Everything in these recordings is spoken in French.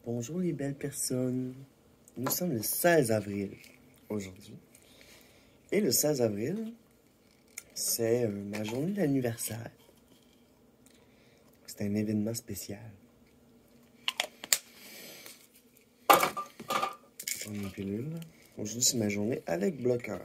Bonjour les belles personnes. Nous sommes le 16 avril aujourd'hui. Et le 16 avril, c'est ma journée d'anniversaire. C'est un événement spécial. Je prends mes pilules. Aujourd'hui, c'est ma journée avec bloqueur.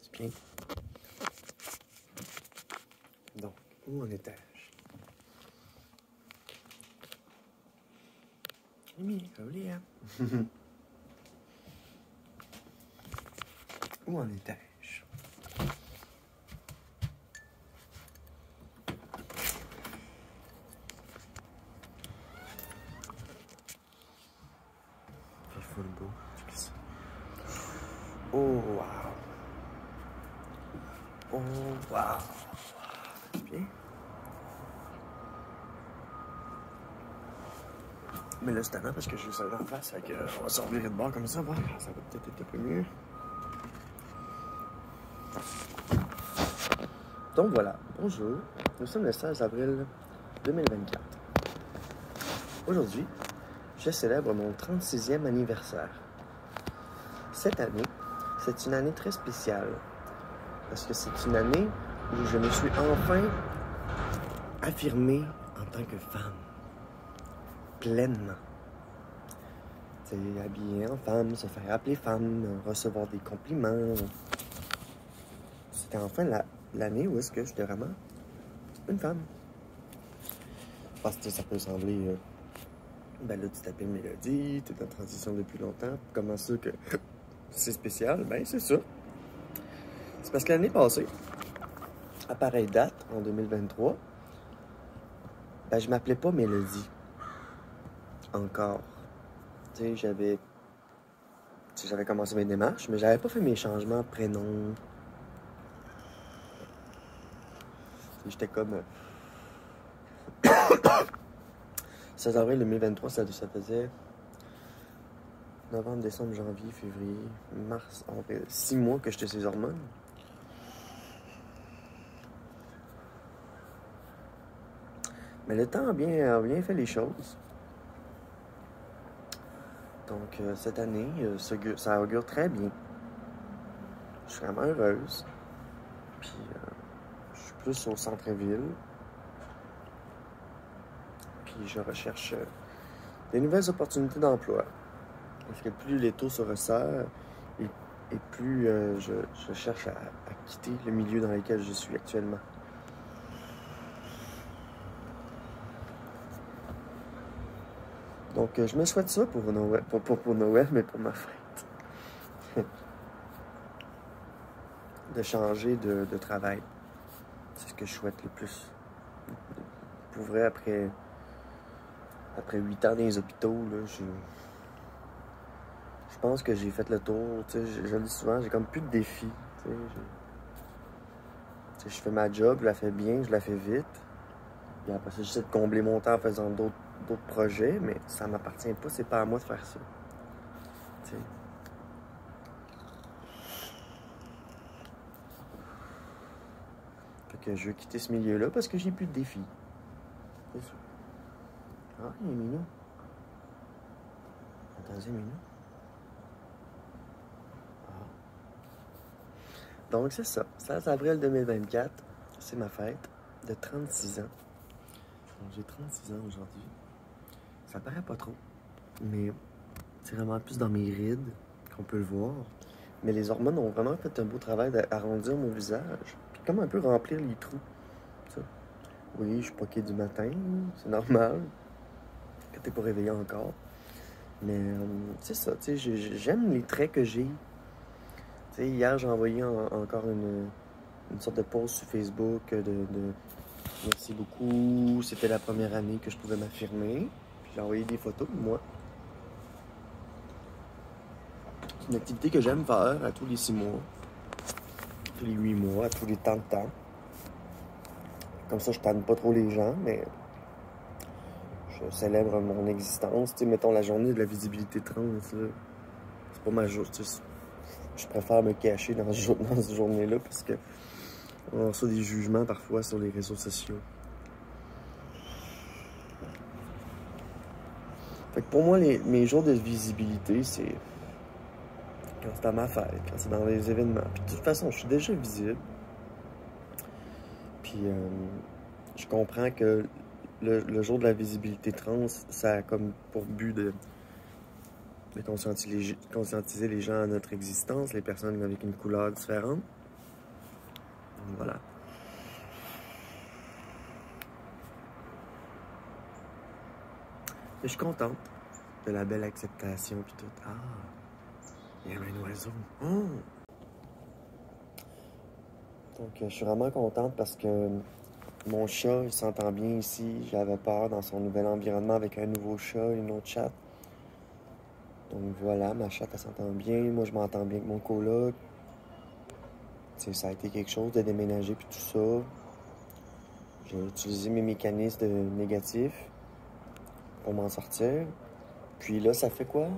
C'est bien. Donc, où en étais-je? Mimi, joli, hein? Où en étais-je? Il faut le beau. Oh, wow! Oh, wow! Bien. Mais là, c'est tellement parce que je suis en face, fait on va s'en virer de bord comme ça, voir. Ça va peut-être être un peu mieux. Donc voilà, bonjour. Nous sommes le 16 avril 2024. Aujourd'hui, je célèbre mon 36e anniversaire. Cette année, c'est une année très spéciale. Parce que c'est une année où je me suis enfin affirmée en tant que femme. Pleinement. C'est habillée en femme, se faire appeler femme, recevoir des compliments. C'était enfin l'année où est-ce que j'étais vraiment une femme. Parce que ça peut sembler... ben là, tu t'appelles Mélodie, tu es en transition depuis longtemps. Comment ça que c'est spécial? Ben, c'est ça. C'est parce que l'année passée, à pareille date, en 2023, ben, je m'appelais pas Mélodie. Encore. Tu sais, j'avais commencé mes démarches, mais j'avais pas fait mes changements de prénom. J'étais comme... 16 avril 2023, ça faisait novembre, décembre, janvier, février, mars, avril. 6 mois que j'étais ces hormones. Mais le temps a bien fait les choses. Donc, cette année, ça augure très bien. Je suis vraiment heureuse. Puis, je suis plus au centre-ville. Puis, je recherche des nouvelles opportunités d'emploi. Parce que plus les taux se resserrent, et plus je cherche à quitter le milieu dans lequel je suis actuellement. Donc, je me souhaite ça pour Noël, pour Noël, mais pour ma fête. De changer de travail. C'est ce que je souhaite le plus. Pour vrai, après 8 ans dans les hôpitaux, là, je pense que j'ai fait le tour. Je le dis souvent, j'ai comme plus de défis. Je fais ma job, je la fais bien, je la fais vite. Et après ça, j'essaie de combler mon temps en faisant d'autres projets, mais ça m'appartient pas, c'est pas à moi de faire ça. T'sais. Fait que je veux quitter ce milieu-là parce que j'ai plus de défis. C'est ça. Ah, il est mignon. Attendez, mignon. Ah. Donc, c'est ça. 16 avril 2024, c'est ma fête de 36 ans. Donc, j'ai 36 ans aujourd'hui. Ça paraît pas trop, mais c'est vraiment plus dans mes rides qu'on peut le voir. Mais les hormones ont vraiment fait un beau travail d'arrondir mon visage. Puis comme un peu remplir les trous. Ça. Oui, je suis poqué du matin, c'est normal. Quand t'es pas réveillé encore. Mais c'est ça, tu sais, j'aime les traits que j'ai. Tu sais, hier, j'ai envoyé encore une sorte de post sur Facebook de merci beaucoup, c'était la première année que je pouvais m'affirmer. Puis j'ai envoyé des photos de moi. C'est une activité que j'aime faire à tous les 6 mois, tous les 8 mois, à tous les temps de temps. Comme ça, je tanne pas trop les gens, mais je célèbre mon existence. Tu sais, mettons la journée de la visibilité trans, là, c'est pas ma journée. Je préfère me cacher dans cette journée-là parce que on reçoit des jugements parfois sur les réseaux sociaux. Fait que pour moi, mes jours de visibilité, c'est quand c'est à ma fête, quand c'est dans les événements. Puis de toute façon, je suis déjà visible. Puis je comprends que le jour de la visibilité trans, ça a comme pour but de conscientiser les gens à notre existence, les personnes avec une couleur différente. Donc, voilà. Et je suis contente de la belle acceptation puis tout. Ah, il y a un oiseau. Oh! Donc je suis vraiment contente parce que mon chat, il s'entend bien ici. J'avais peur dans son nouvel environnement avec un nouveau chat, une autre chatte. Donc voilà, ma chatte, elle s'entend bien. Moi, je m'entends bien avec mon coloc. T'sais, ça a été quelque chose de déménager puis tout ça. J'ai utilisé mes mécanismes négatifs pour m'en sortir. Puis là, ça fait quoi?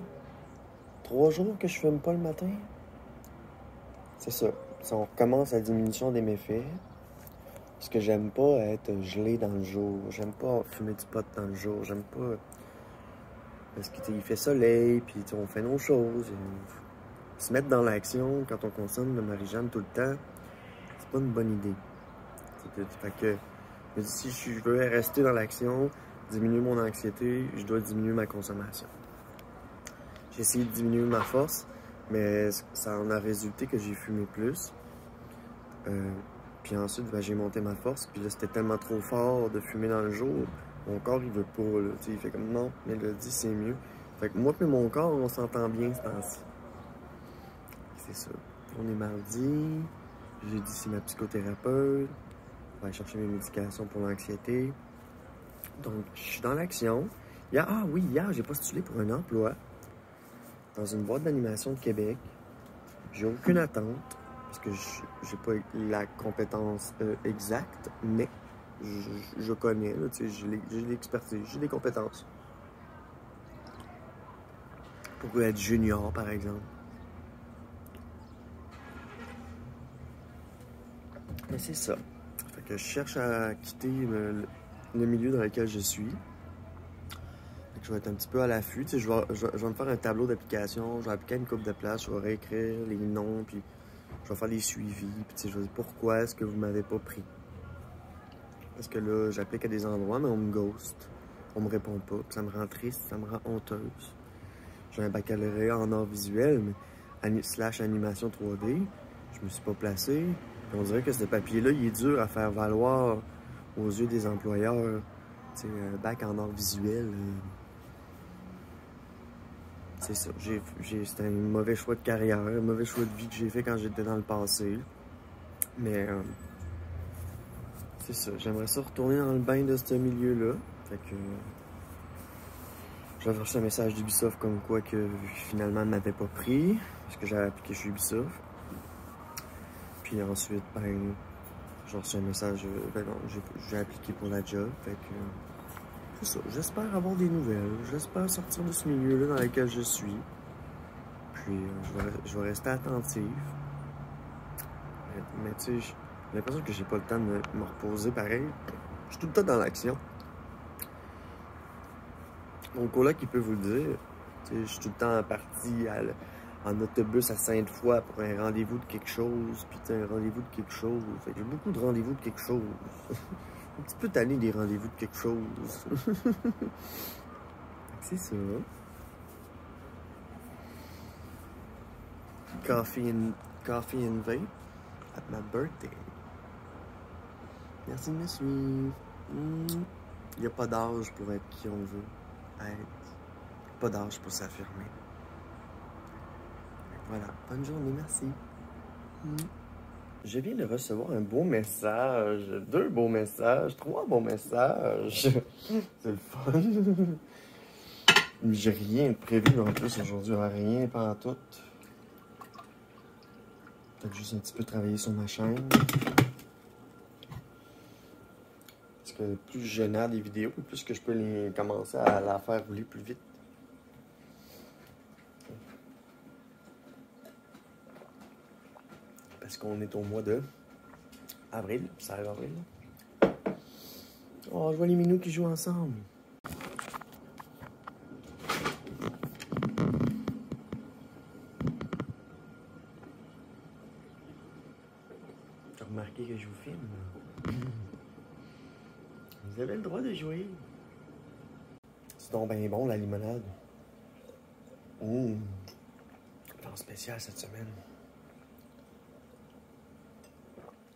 3 jours que je fume pas le matin? C'est ça. On recommence la diminution des méfaits. Parce que j'aime pas être gelé dans le jour. J'aime pas fumer du pot dans le jour. J'aime pas... Parce qu'il fait soleil, puis on fait nos choses. Et se mettre dans l'action quand on consomme le Marie-Jeanne tout le temps, c'est pas une bonne idée. Fait que, si je veux rester dans l'action, diminuer mon anxiété, je dois diminuer ma consommation. J'ai essayé de diminuer ma force, mais ça en a résulté que j'ai fumé plus. Puis ensuite, ben, j'ai monté ma force, puis là, c'était tellement trop fort de fumer dans le jour. Mon corps, il veut pas, là. T'sais, il fait comme non, mélodie, c'est mieux. Fait que moi et mon corps, on s'entend bien ce temps-ci. C'est ça. On est mardi. J'ai dit c'est ma psychothérapeute. On va aller chercher mes médications pour l'anxiété. Donc, je suis dans l'action. Hier, j'ai postulé pour un emploi dans une boîte d'animation de Québec. J'ai aucune attente, parce que j'ai pas la compétence exacte, mais je connais, j'ai l'expertise, j'ai des compétences. Pour être junior, par exemple. Mais c'est ça. Fait que je cherche à quitter le milieu dans lequel je suis. Fait que je vais être un petit peu à l'affût. Je vais me faire un tableau d'application, je vais appliquer une couple de places, je vais réécrire les noms, puis je vais faire des suivis, puis je vais dire pourquoi est-ce que vous m'avez pas pris. Parce que là, j'applique à des endroits, mais on me ghost. On me répond pas, puis ça me rend triste, ça me rend honteuse. J'ai un baccalauréat en art visuel, mais / animation 3D. Je me suis pas placé. Puis on dirait que ce papier-là, il est dur à faire valoir aux yeux des employeurs. Tu sais, un bac en art visuel. C'est ça. C'était un mauvais choix de carrière, un mauvais choix de vie que j'ai fait quand j'étais dans le passé. Mais c'est ça. J'aimerais ça retourner dans le bain de ce milieu-là. Fait que j'avais reçu un message d'Ubisoft comme quoi que finalement ne m'avait pas pris. Parce que j'avais appliqué chez Ubisoft. Puis ensuite, ben, j'ai reçu un message, ben non, j'ai appliqué pour la job, fait que, c'est ça, j'espère avoir des nouvelles, j'espère sortir de ce milieu-là dans lequel je suis, puis je vais rester attentif, mais tu sais, j'ai l'impression que j'ai pas le temps de me reposer pareil, je suis tout le temps dans l'action. Mon coloc, il peut vous le dire, tu sais, je suis tout le temps parti en autobus à Sainte-Foy pour un rendez-vous de quelque chose, puis un rendez-vous de quelque chose. Fait que j'ai beaucoup de rendez-vous de quelque chose. Un petit peu tanné des rendez-vous de quelque chose. C'est ça. Coffee and vape at my birthday. Merci de me suivre. Il n'y a pas d'âge pour être qui on veut être. pas d'âge pour s'affirmer. Voilà, bonne journée, merci. Je viens de recevoir un beau message, 2 beaux messages, 3 beaux messages. C'est le fun. J'ai rien de prévu en plus aujourd'hui, rien, pas en tout. Peut-être juste un petit peu travailler sur ma chaîne. Parce que plus je génère des vidéos, plus que je peux commencer à la faire rouler plus vite. Parce qu'on est au mois de avril, 16 avril. Oh, je vois les minous qui jouent ensemble. T'as remarqué que je vous filme? Vous avez le droit de jouer. C'est donc bien bon, la limonade. Plan spécial cette semaine.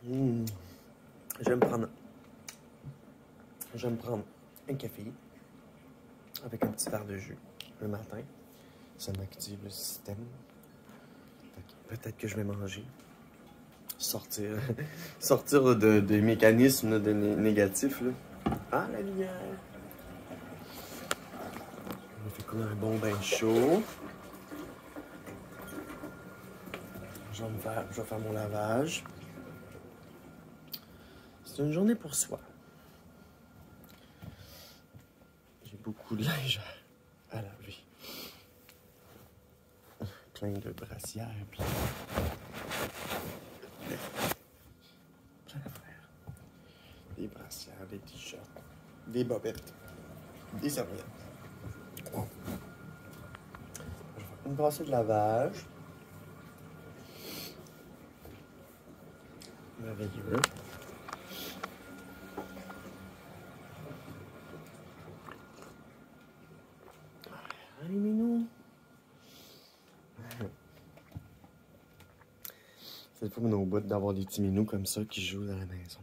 Je vais me prendre un café avec un petit verre de jus le matin. Ça m'active le système. Peut-être que je vais manger. Sortir des mécanismes négatifs. Là. Ah, la lumière! Je me fais couler un bon bain chaud. Je vais faire mon lavage. C'est une journée pour soi. J'ai beaucoup de linge à laver. Plein de brassières, plein d'affaires. Des brassières, des t-shirts, des bobettes, des serviettes. Oh. Je vais faire une brassée de lavage. Merveilleux. Allez, minou. C'est le fun au bout d'avoir des petits minous comme ça qui jouent dans la maison.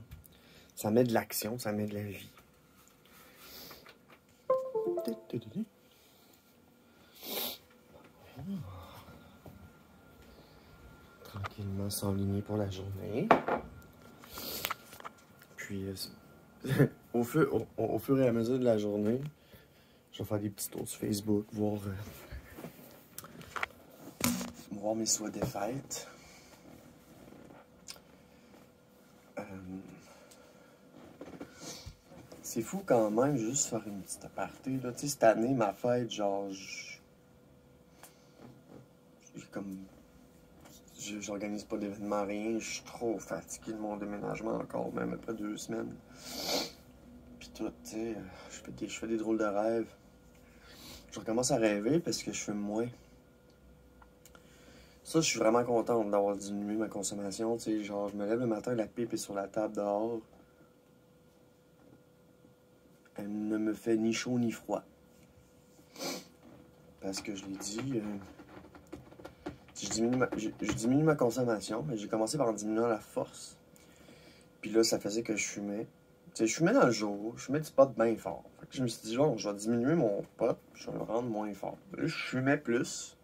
Ça met de l'action, ça met de la vie. Tranquillement s'enligner pour la journée. Puis, au fur et à mesure de la journée, je vais faire des petits tours sur Facebook, voir mes souhaits des fêtes. C'est fou quand même, juste faire une petite aparté. Là. Tu sais, cette année, ma fête, genre, j'organise pas d'événement, rien. Je suis trop fatigué de mon déménagement encore, même après 2 semaines. Puis tout, tu sais, je fais des drôles de rêves. Je recommence à rêver parce que je fume moins. Ça, je suis vraiment contente d'avoir diminué ma consommation. Tu sais, genre, je me lève le matin, la pipe est sur la table dehors. Elle ne me fait ni chaud ni froid. Parce que je l'ai dit, je diminue ma consommation, mais j'ai commencé par en diminuer la force. Puis là, ça faisait que je fumais. Tu sais, je fumais dans le jour, je fumais du pot bien fort. Fait que je me suis dit, genre, je vais diminuer mon pot, puis je vais le rendre moins fort. Là, je fumais plus.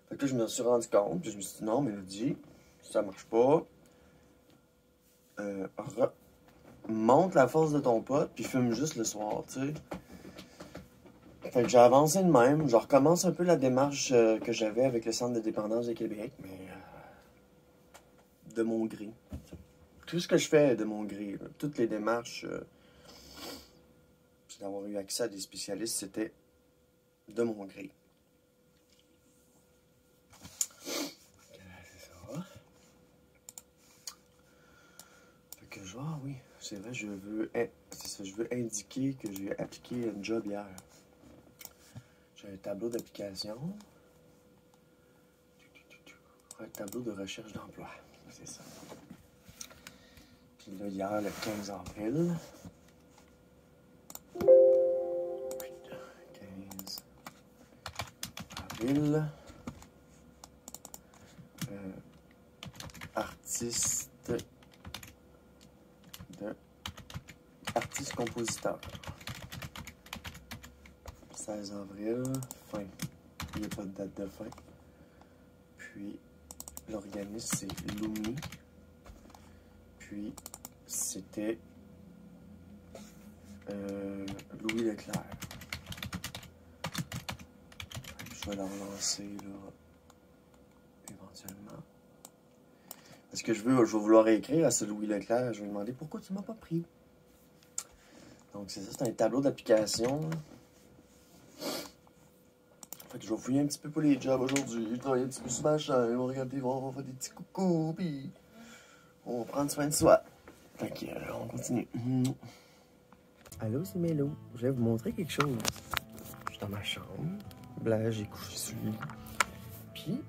Fait que là, je me suis rendu compte, puis je me suis dit, non, Mélodie, ça marche pas. Monte la force de ton pot, puis fume juste le soir, tu sais. Fait que j'ai avancé de même. Je recommence un peu la démarche que j'avais avec le Centre de dépendance de Québec, mais de mon gré. Tout ce que je fais est de mon gré. Là. Toutes les démarches, d'avoir eu accès à des spécialistes, c'était de mon gré. C'est ça. Fait que genre, oui, c'est vrai, je veux indiquer que j'ai appliqué un job hier. J'ai un tableau d'application. Un tableau de recherche d'emploi. C'est ça. Puis là, hier, le 15 avril. 15 avril. Artiste compositeur. 16 avril, fin. Il n'y a pas de date de fin. Puis, l'organisme, c'est Lumi. Puis, c'était Louis Leclerc. Je vais la relancer, là, éventuellement. Parce que je vais vouloir écrire à ce Louis Leclerc. Je vais lui demander pourquoi tu m'as pas pris. Donc, c'est ça, c'est un tableau d'application. Fait que je vais fouiller un petit peu pour les jobs aujourd'hui. Je travaille un petit peu sur ma chaîne. On va regarder, on va faire des petits coucous, puis on va prendre soin de soi. Fait que, on continue. Allô, c'est Mélo. Je vais vous montrer quelque chose. Je suis dans ma chambre. Là, j'ai couché sur le lit. Puis,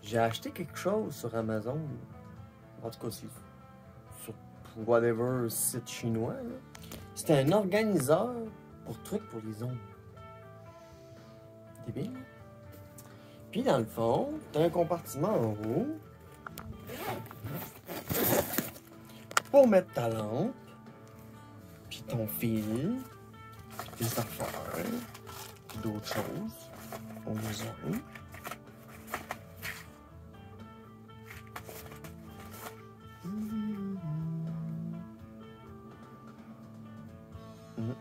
j'ai acheté quelque chose sur Amazon. En tout cas, c'est sur whatever site chinois. C'était un organiseur pour trucs pour les ongles. Débile. Puis, dans le fond, t'as un compartiment en haut pour mettre ta lampe, puis ton fil, tes affaires, puis d'autres choses au besoin.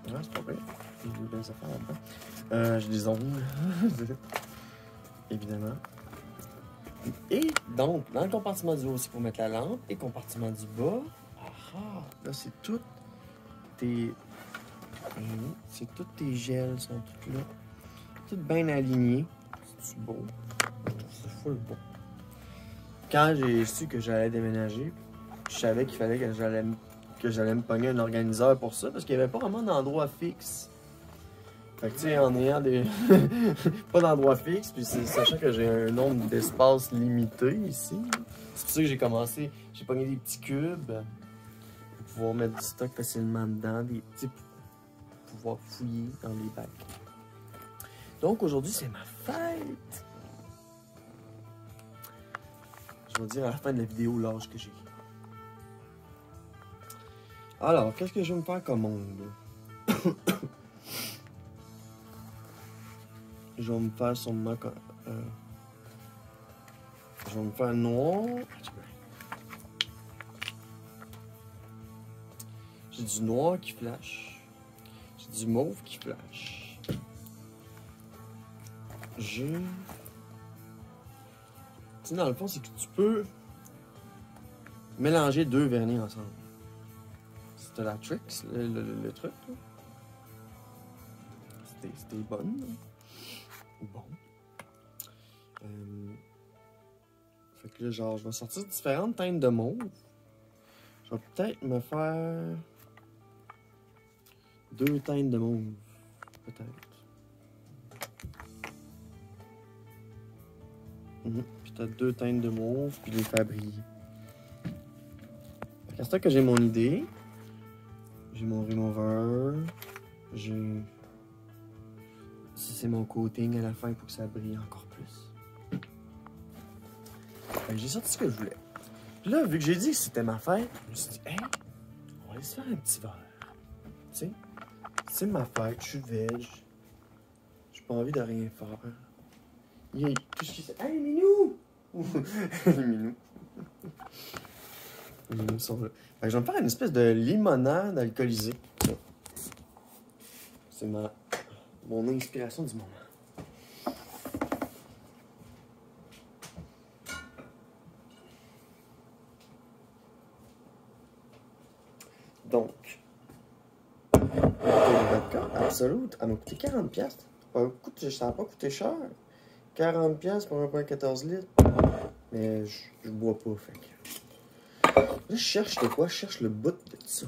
Non, c'est pas vrai. J'ai des belles affaires là-dedans. J'ai des ongles. Évidemment. Et donc, dans le compartiment du haut, c'est pour mettre la lampe. Et compartiment du bas, là, c'est tout tes... C'est tous tes gels sont toutes là. Toutes bien alignées. C'est beau. C'est full beau. Quand j'ai su que j'allais déménager, je savais qu'il fallait que j'allais me pogner un organiseur pour ça, parce qu'il n'y avait pas vraiment d'endroit fixe. Fait que tu sais, en ayant des... pas d'endroit fixe, puis sachant que j'ai un nombre d'espaces limité ici, c'est pour ça que j'ai commencé, j'ai pogné des petits cubes pour pouvoir mettre du stock facilement dedans, des petits pour pouvoir fouiller dans les bacs. Donc aujourd'hui, c'est ma fête! Je vais dire à la fin de la vidéo l'âge que j'ai. Alors, qu'est-ce que je vais me faire comme ongle? Je vais me faire sûrement... je vais me faire noir. J'ai du noir qui flash. J'ai du mauve qui flash. J'ai... Tu sais, dans le fond, c'est que tu peux mélanger deux vernis ensemble. C'était la trick, le truc. C'était bonne. Là. Bon. Fait que là, genre, je vais sortir différentes teintes de mauve. Je vais peut-être me faire 2 teintes de mauve. Peut-être. Puis peut-être 2 teintes de mauve, puis les faire briller. C'est ça que j'ai mon idée. J'ai mon remover. J'ai... Si c'est mon coating à la fin pour que ça brille encore plus. J'ai sorti ce que je voulais. Puis là, vu que j'ai dit que c'était ma fête, je me suis dit, hey, on va aller se faire un petit verre. Tu sais, c'est ma fête, je suis veg. J'ai pas envie de rien faire. Qu'est-ce qu'il fait? Hey, Minou! Les minous. Les minous sont là. Fait que je vais me faire une espèce de limonade alcoolisée. C'est mon inspiration du moment. Donc, le vodka Absolute, elle m'a coûté 40$. Ça n'a pas coûté cher. 40$ pour 1,14 litres. Mais je bois pas, fait que... Là, je cherche de quoi? Je cherche le bout de ça.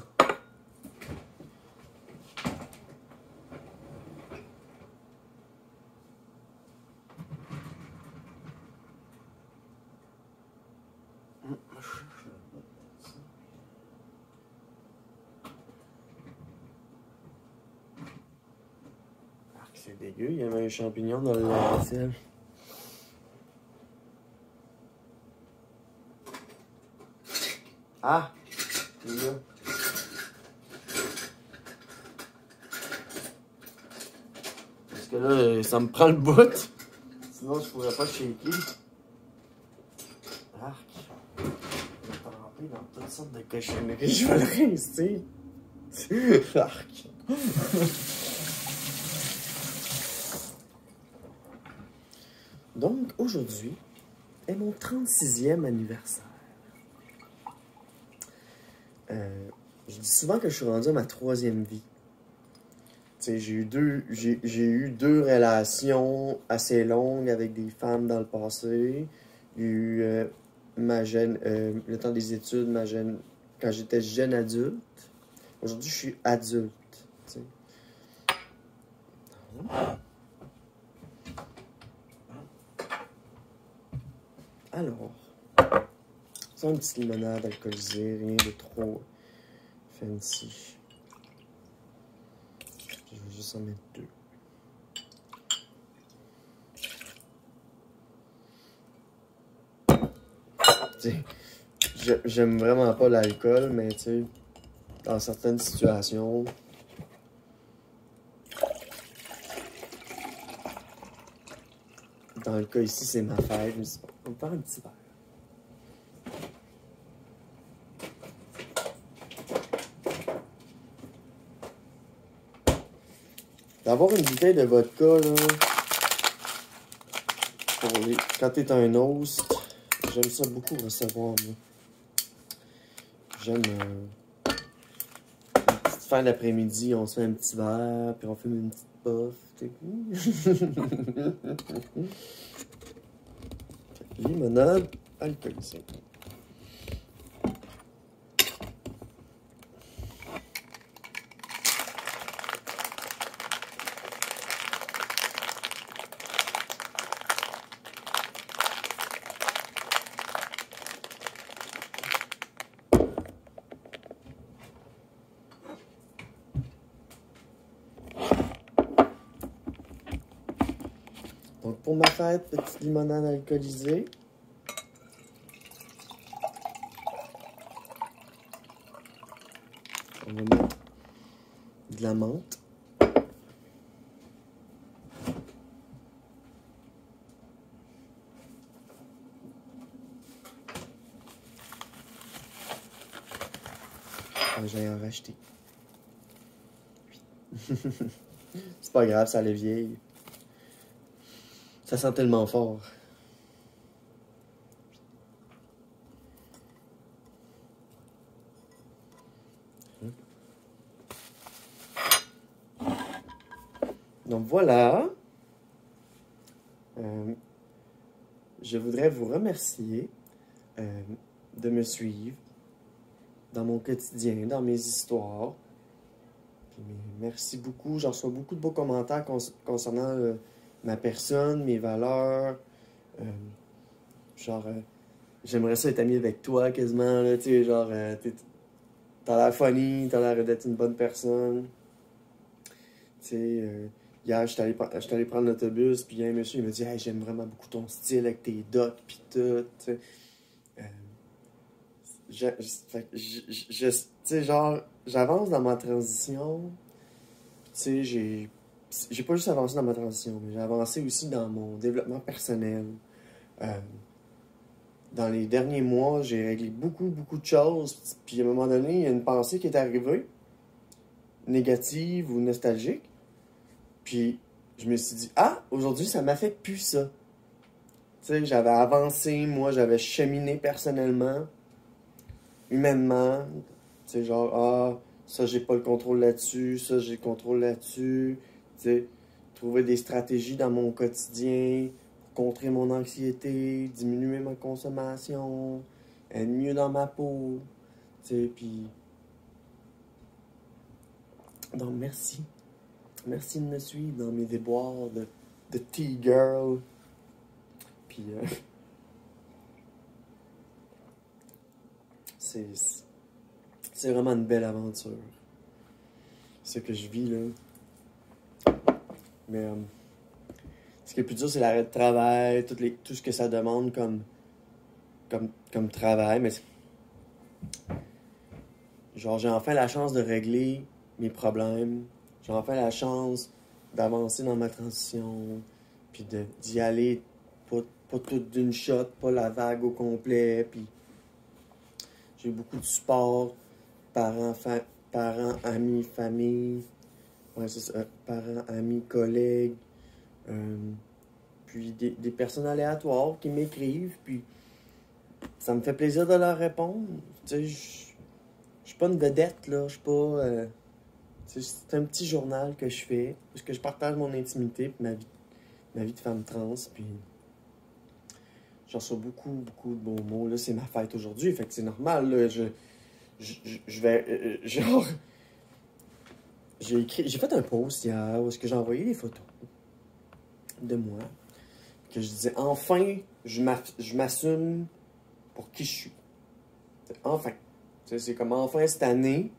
C'est dégueu, il y avait un champignon dans le lave-vaisselle. Ah! Il est là. que là, ça me prend le bout. Sinon, je pourrais pas shaker. Arc. Je vais tremper dans toutes sortes de cochonneries. Je vais le rincer. Arc. Donc, aujourd'hui est mon 36e anniversaire. Je dis souvent que je suis rendu à ma 3e vie. J'ai eu deux relations assez longues avec des femmes dans le passé. J'ai eu le temps des études, quand j'étais jeune adulte. Aujourd'hui, je suis adulte. T'sais. Alors, c'est une petite limonade alcoolisée, rien de trop fancy. Je vais juste en mettre 2. J'aime vraiment pas l'alcool, mais tu sais, dans certaines situations, dans le cas ici, c'est ma fête, mais on va faire un petit verre. D'avoir une bouteille de vodka, là, quand t'es un host, j'aime ça beaucoup recevoir, moi. J'aime une petite fin d'après-midi, on se fait un petit verre, puis on fume une petite puff, tu sais. Limonade alcoolisée. Donc pour ma fête, petite limonade alcoolisée. On va mettre de la menthe. J'ai en racheté. C'est pas grave, ça allait vieillir. Ça sent tellement fort. Donc voilà. Je voudrais vous remercier de me suivre dans mon quotidien, dans mes histoires. Puis, merci beaucoup. J'en reçois beaucoup de beaux commentaires concernant ma personne, mes valeurs. J'aimerais ça être ami avec toi quasiment. Là, tu sais, genre, t'as l'air funny, t'as l'air d'être une bonne personne. Tu sais, hier, j'étais allé prendre l'autobus, puis il y a un monsieur, il m'a dit hey, j'aime vraiment beaucoup ton style avec tes docs, puis tout. Tu sais, genre, j'avance dans ma transition. Tu sais, j'ai pas juste avancé dans ma transition, mais j'ai avancé aussi dans mon développement personnel. Dans les derniers mois, j'ai réglé beaucoup de choses. Puis à un moment donné, il y a une pensée qui est arrivée, négative ou nostalgique. Puis je me suis dit, ah, aujourd'hui, ça m'affecte plus ça. Tu sais, j'avais avancé, moi, j'avais cheminé personnellement, humainement. Tu sais, genre, ah, ça, j'ai pas le contrôle là-dessus, ça, j'ai le contrôle là-dessus. Tu sais, trouver des stratégies dans mon quotidien pour contrer mon anxiété, diminuer ma consommation, être mieux dans ma peau. Tu sais, puis... Donc, merci. Merci de me suivre dans mes déboires de tea girl. Puis, c'est vraiment une belle aventure. Ce que je vis, là. Mais, ce qui est plus dur, c'est l'arrêt de travail, tout ce que ça demande comme travail. Mais, genre, j'ai enfin la chance de régler mes problèmes. J'ai enfin la chance d'avancer dans ma transition, puis d'y aller pas tout d'une shot, pas la vague au complet, puis j'ai eu beaucoup de support, parents, amis, famille, ouais, c'est ça, parents, amis, collègues, puis des personnes aléatoires qui m'écrivent, puis ça me fait plaisir de leur répondre. Tu sais, je suis pas une vedette, là, je suis pas... c'est un petit journal que je fais, parce que je partage mon intimité, puis ma vie de femme trans, puis j'en reçois beaucoup, beaucoup de beaux mots. Là, c'est ma fête aujourd'hui, fait que c'est normal, là, je vais... genre... J'ai fait un post hier où est-ce que j'ai envoyé des photos de moi, que je disais, enfin, je m'assume pour qui je suis. Enfin. C'est comme enfin cette année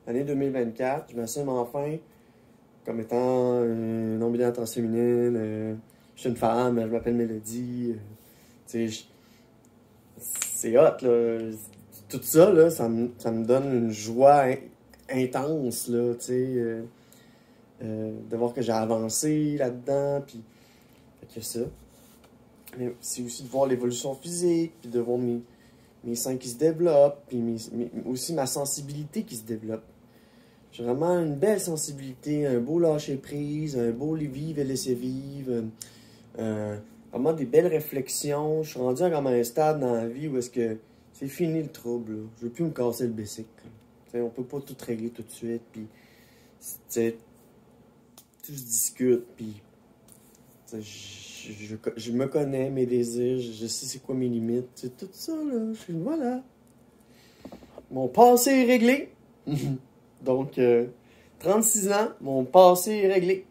2024, je m'assume enfin comme étant une non-binaire transféminine. Je suis une femme, je m'appelle Mélodie. C'est hot, là. Tout ça, là, ça me donne une joie intense, là, tu sais. De voir que j'ai avancé là-dedans, puis fait que ça. Mais c'est aussi de voir l'évolution physique, puis de voir mes seins qui se développent, puis aussi ma sensibilité qui se développe. J'ai vraiment une belle sensibilité, un beau lâcher-prise, un beau vivre et laisser vivre, vraiment des belles réflexions. Je suis rendu à comme un stade dans la vie où est-ce que c'est fini le trouble, là. Je veux plus me casser le bicycle. On peut pas tout régler tout de suite, puis tout se discute, puis je me connais, mes désirs, je sais c'est quoi mes limites, c'est tout ça, là, voilà. Mon passé est réglé. Donc, 36 ans, mon passé est réglé.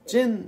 Chin!